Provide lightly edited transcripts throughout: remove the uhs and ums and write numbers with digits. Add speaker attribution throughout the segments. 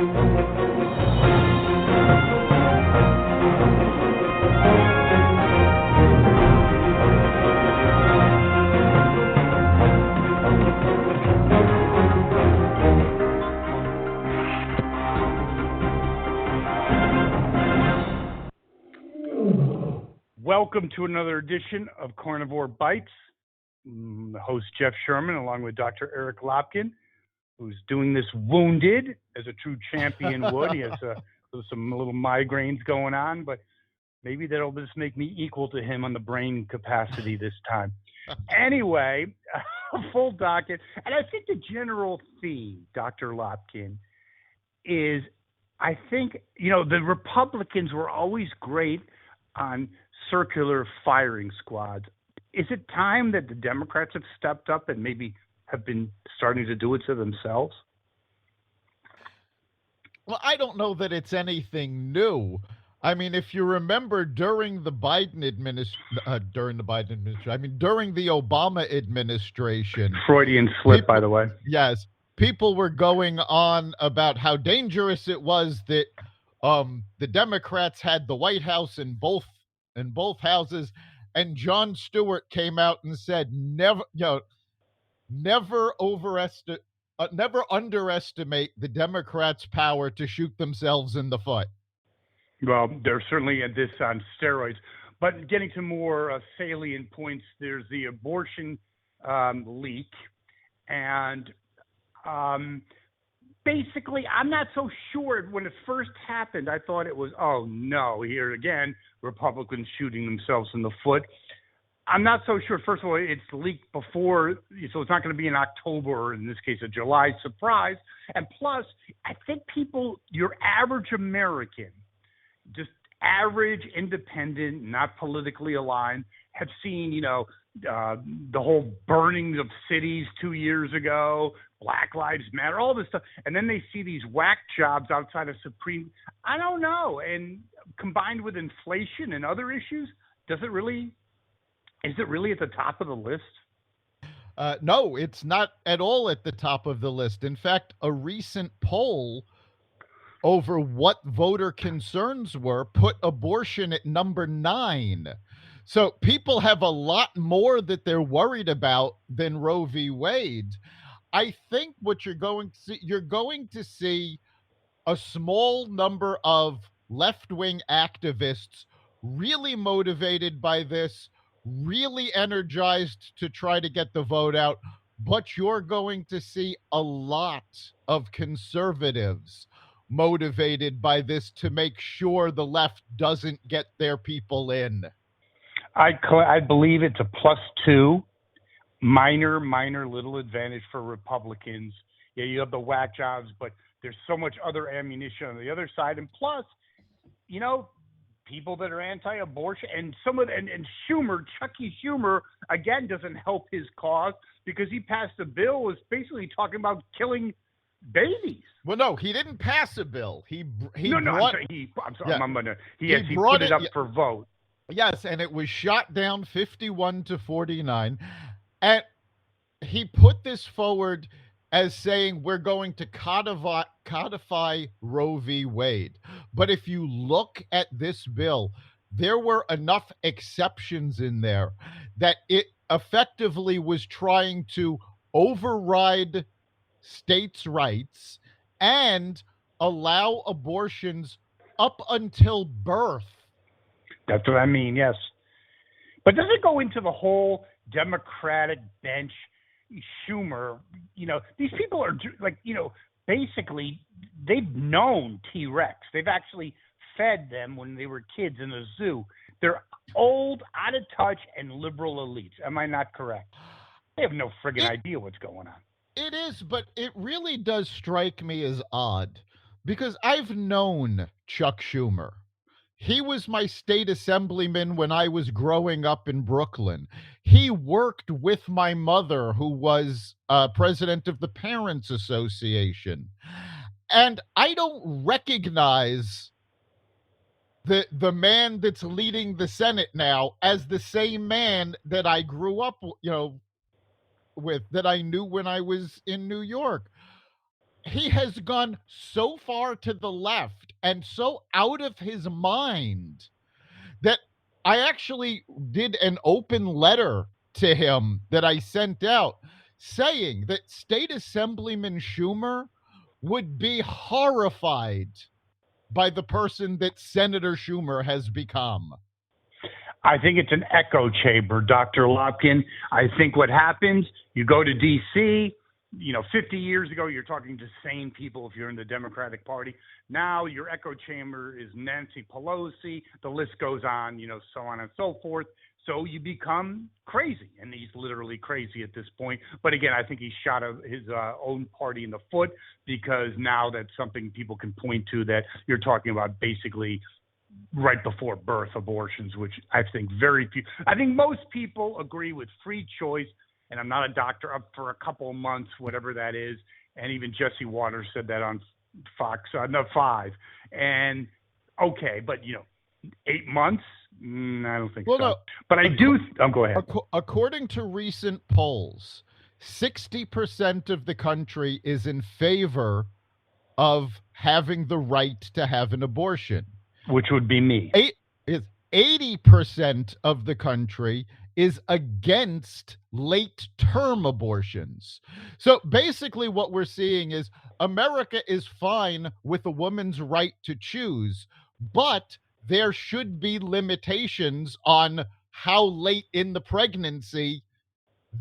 Speaker 1: Welcome to another edition of Carnivore Bites. Host Jeff Sherman, along with Dr. Eric Lopkin, who's doing this wounded, as a true champion would. He has some little migraines going on, but maybe that'll just make me equal to him on the brain capacity this time. Anyway, a full docket. And I think the general theme, Dr. Lopkin, is I think, the Republicans were always great on circular firing squads. Is it time that the Democrats have stepped up and maybe have been starting to do it to themselves?
Speaker 2: Well, I don't know that it's anything new. I mean, if you remember during the Obama administration.
Speaker 1: Freudian slip, by the way.
Speaker 2: Yes. People were going on about how dangerous it was that the Democrats had the White House in both houses, and Jon Stewart came out and said, never underestimate the Democrats' power to shoot themselves in the foot.
Speaker 1: Well, they're certainly at this on steroids. But getting to more salient points, there's the abortion leak, and basically, I'm not so sure. When it first happened, I thought it was, oh no, here again, Republicans shooting themselves in the foot. I'm not so sure. First of all, it's leaked before, so it's not going to be an October, or in this case, a July surprise. And plus, I think your average American, just average, independent, not politically aligned, have seen, the whole burning of cities 2 years ago, Black Lives Matter, all this stuff. And then they see these whack jobs outside of Supreme. I don't know. And combined with inflation and other issues, is it really at the top of the list?
Speaker 2: No, it's not at all at the top of the list. In fact, a recent poll over what voter concerns were put abortion at number 9. So people have a lot more that they're worried about than Roe v. Wade. I think what you're going to see a small number of left-wing activists really motivated by this, really energized to try to get the vote out, but you're going to see a lot of conservatives motivated by this to make sure the left doesn't get their people in.
Speaker 1: I believe it's a +2. Minor little advantage for Republicans. Yeah, you have the whack jobs, but there's so much other ammunition on the other side. And plus, people that are anti-abortion and Schumer, Chucky Schumer, again, doesn't help his cause because he passed a bill was basically talking about killing babies.
Speaker 2: Well, no, he didn't pass a bill. He put
Speaker 1: it up for vote.
Speaker 2: Yes, and it was shot down 51-49. And he put this forward as saying we're going to codify Roe v. Wade. But if you look at this bill, there were enough exceptions in there that it effectively was trying to override states' rights and allow abortions up until birth.
Speaker 1: That's what I mean, yes. But does it go into the whole Democratic bench, Schumer, these people are basically they've known T-Rex. They've actually fed them when they were kids in a zoo. They're old, out of touch, and liberal elites. Am I not correct? They have no friggin' idea what's going on.
Speaker 2: It is, but it really does strike me as odd because I've known Chuck Schumer. He was my state assemblyman when I was growing up in Brooklyn. He worked with my mother, who was president of the Parents Association. And I don't recognize the man that's leading the Senate now as the same man that I grew up, with, that I knew when I was in New York. he has gone so far to the left and so out of his mind that I actually did an open letter to him that I sent out saying that State Assemblyman Schumer would be horrified by the person that Senator Schumer has become.
Speaker 1: I think it's an echo chamber, Dr. Lopkin. I think what happens, you go to D.C., 50 years ago, you're talking to sane people if you're in the Democratic Party. Now your echo chamber is Nancy Pelosi. The list goes on, so on and so forth. So you become crazy, and he's literally crazy at this point. But again, I think he shot his own party in the foot, because now that's something people can point to, that you're talking about basically right before birth abortions, which I think most people agree with free choice. And I'm not a doctor, up for a couple of months, whatever that is. And even Jesse Waters said that on Fox, 5. And okay, but 8 months? I don't think so. No. But I do. Go ahead.
Speaker 2: According to recent polls, 60% of the country is in favor of having the right to have an abortion,
Speaker 1: which would be me.
Speaker 2: 80% of the country is against late-term abortions. So basically what we're seeing is America is fine with a woman's right to choose, but there should be limitations on how late in the pregnancy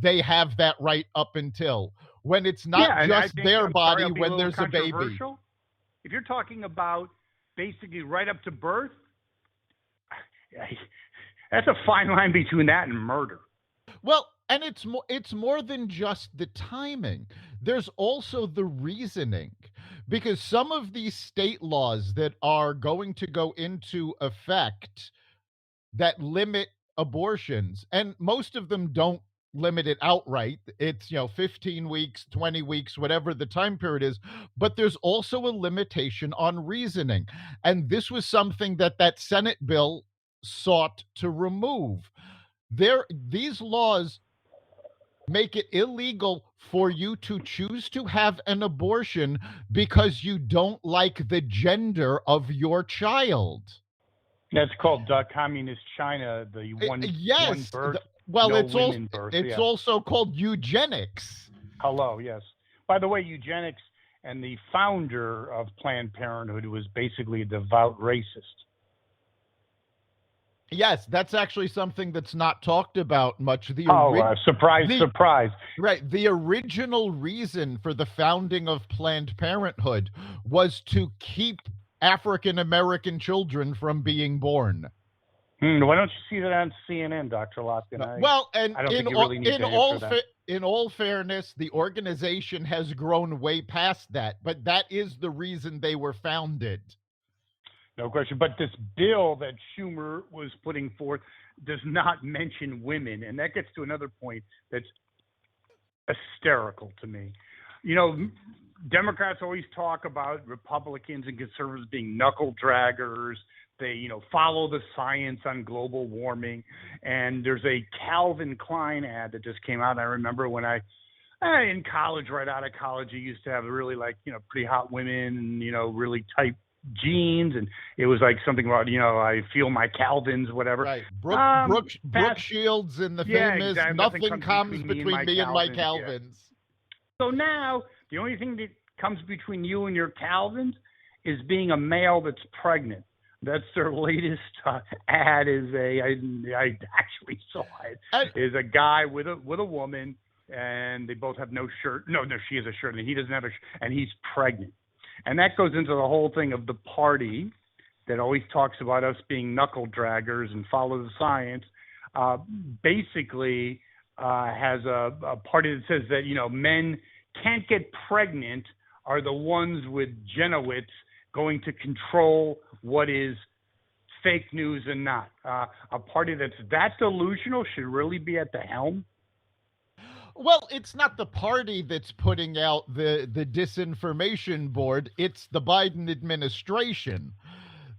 Speaker 2: they have that right up until. When it's not just their body, when there's a baby.
Speaker 1: If you're talking about basically right up to birth, that's a fine line between that and murder.
Speaker 2: Well, and it's more than just the timing. There's also the reasoning, because some of these state laws that are going to go into effect that limit abortions, and most of them don't limit it outright. It's 15 weeks, 20 weeks, whatever the time period is, but there's also a limitation on reasoning. And this was something that Senate bill sought to remove. These laws make it illegal for you to choose to have an abortion because you don't like the gender of your child.
Speaker 1: That's called Communist China, the one birth.
Speaker 2: It's also called eugenics.
Speaker 1: Hello, yes. By the way, eugenics, and the founder of Planned Parenthood was basically a devout racist.
Speaker 2: Yes, that's actually something that's not talked about much.
Speaker 1: Surprise.
Speaker 2: Right. The original reason for the founding of Planned Parenthood was to keep African-American children from being born.
Speaker 1: Why don't you see that on CNN, Dr. Lopkin?
Speaker 2: In all fairness, the organization has grown way past that, but that is the reason they were founded.
Speaker 1: No question. But this bill that Schumer was putting forth does not mention women. And that gets to another point that's hysterical to me. Democrats always talk about Republicans and conservatives being knuckle draggers. They, follow the science on global warming. And there's a Calvin Klein ad that just came out. I remember when in college, right out of college, you used to have really pretty hot women and, really tight jeans, and it was like something about I feel my Calvins, whatever.
Speaker 2: Right. Brooke Shields in the famous exactly. Nothing comes between me and my Calvins.
Speaker 1: Yeah. So now the only thing that comes between you and your Calvins is being a male that's pregnant. That's their latest ad. I actually saw it. Is a guy with a woman, and they both have no shirt. No, she has a shirt, and he doesn't have a shirt, and he's pregnant. And that goes into the whole thing of the party that always talks about us being knuckle draggers and follow the science. Basically, has a party that says that men can't get pregnant are the ones with Genowitz going to control what is fake news and not. A party that's that delusional should really be at the helm.
Speaker 2: Well, it's not the party that's putting out the Disinformation Board. It's the Biden administration.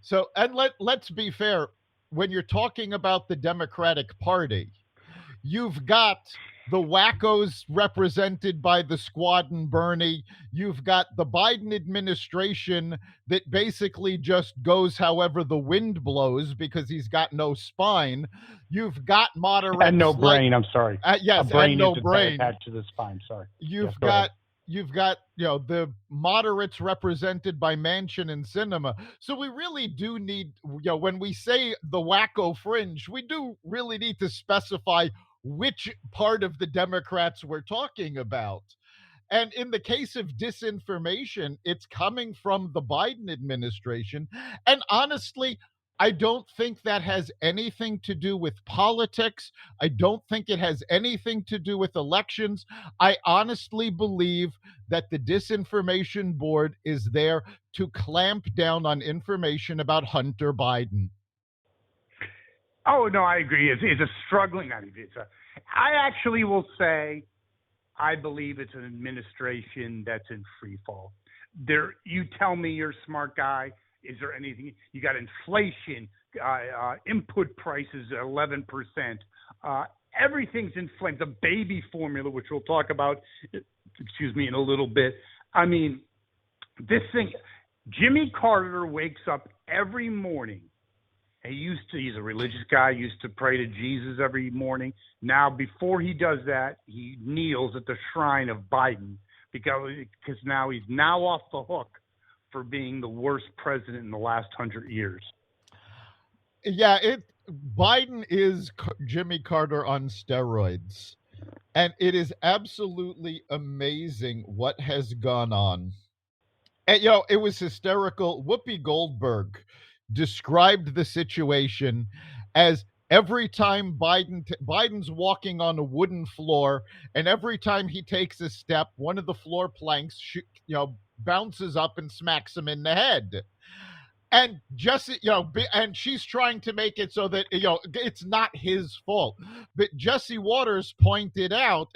Speaker 2: So, and let's be fair, when you're talking about the Democratic Party, you've got the wackos represented by the Squad and Bernie. You've got the Biden administration that basically just goes however the wind blows because he's got no spine. You've got moderates
Speaker 1: And no brain, I'm sorry. A
Speaker 2: yes,
Speaker 1: brain
Speaker 2: and no
Speaker 1: is
Speaker 2: brain
Speaker 1: attached to the spine, sorry.
Speaker 2: you've
Speaker 1: Yes, go ahead.
Speaker 2: got the moderates represented by Manchin and Cinema. So we really do need, when we say the wacko fringe, we do really need to specify which part of the Democrats we're talking about. And in the case of disinformation, it's coming from the Biden administration. And honestly, I don't think that has anything to do with politics. I don't think it has anything to do with elections. I honestly believe that the Disinformation Board is there to clamp down on information about Hunter Biden.
Speaker 1: Oh, no, I agree. It's a struggling, not even, I actually will say, I believe it's an administration that's in free fall. You tell me you're a smart guy. Is there anything? You got inflation, input prices at 11%. Everything's inflamed. The baby formula, which we'll talk about, in a little bit. I mean, this thing, Jimmy Carter wakes up every morning. He's a religious guy, used to pray to Jesus every morning. Now, before he does that, he kneels at the shrine of Biden because now he's now off the hook for being the worst president in the last 100 years.
Speaker 2: Yeah, Biden is Jimmy Carter on steroids. And it is absolutely amazing what has gone on. And, it was hysterical. Whoopi Goldberg described the situation as every time Biden's walking on a wooden floor, and every time he takes a step, one of the floor planks, bounces up and smacks him in the head. And Jesse, and she's trying to make it so that, it's not his fault. But Jesse Waters pointed out,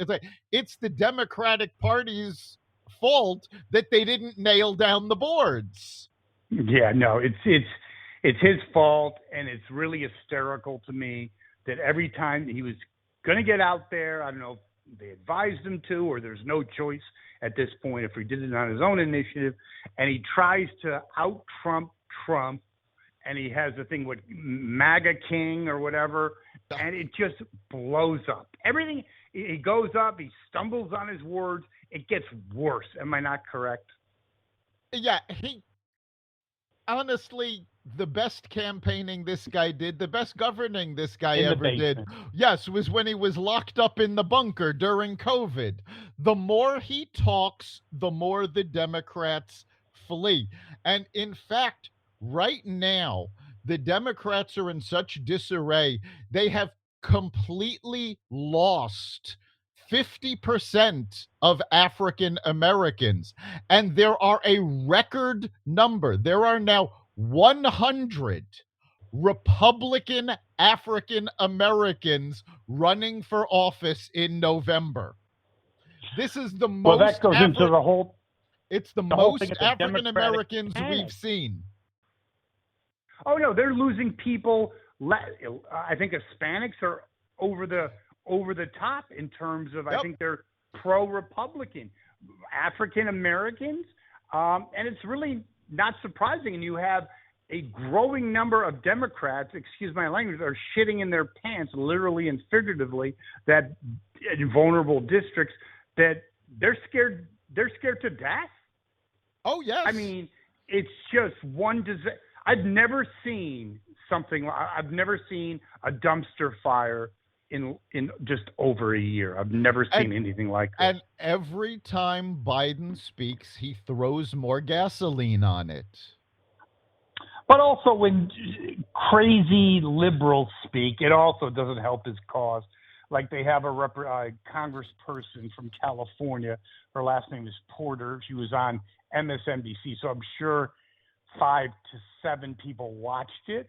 Speaker 2: it's the Democratic Party's fault that they didn't nail down the boards.
Speaker 1: Yeah, no, it's his fault, and it's really hysterical to me that every time he was going to get out there, I don't know if they advised him to, or there's no choice at this point if he did it on his own initiative, and he tries to out-Trump Trump, and he has the thing with MAGA King or whatever, and it just blows up. Everything, he goes up, he stumbles on his words, it gets worse. Am I not correct?
Speaker 2: Yeah, honestly, the best campaigning this guy did, the best governing this guy ever did, yes, was when he was locked up in the bunker during COVID. The more he talks, the more the Democrats flee. And in fact, right now, the Democrats are in such disarray, they have completely lost 50% of African Americans. And there are a record number. There are now 100 Republican African Americans running for office in November. This is the most.
Speaker 1: Well, that goes into the whole.
Speaker 2: It's the most African Americans we've seen.
Speaker 1: Oh no, they're losing people. I think Hispanics are over the top in terms of. Yep. I think they're pro-Republican. African Americans, and it's really not surprising. And you have a growing number of Democrats, excuse my language, are shitting in their pants, literally and figuratively, that in vulnerable districts that they're scared to death.
Speaker 2: Oh yes.
Speaker 1: I mean, it's just one disaster. I've never seen a dumpster fire in just over a year. I've never seen anything like this.
Speaker 2: And every time Biden speaks, he throws more gasoline on it.
Speaker 1: But also when crazy liberals speak, it also doesn't help his cause. Like they have a congressperson from California. Her last name is Porter. She was on MSNBC, so I'm sure 5 to 7 people watched it.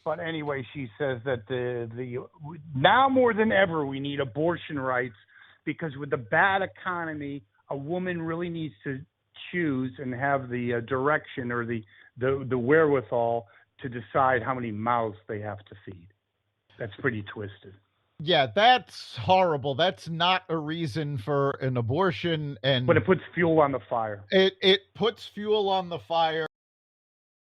Speaker 1: But anyway, she says that the now more than ever we need abortion rights because with the bad economy, a woman really needs to choose and have the direction or the wherewithal to decide how many mouths they have to feed. That's pretty twisted.
Speaker 2: Yeah, that's horrible. That's not a reason for an abortion, and
Speaker 1: But it puts fuel on the fire.
Speaker 2: it puts fuel on the fire.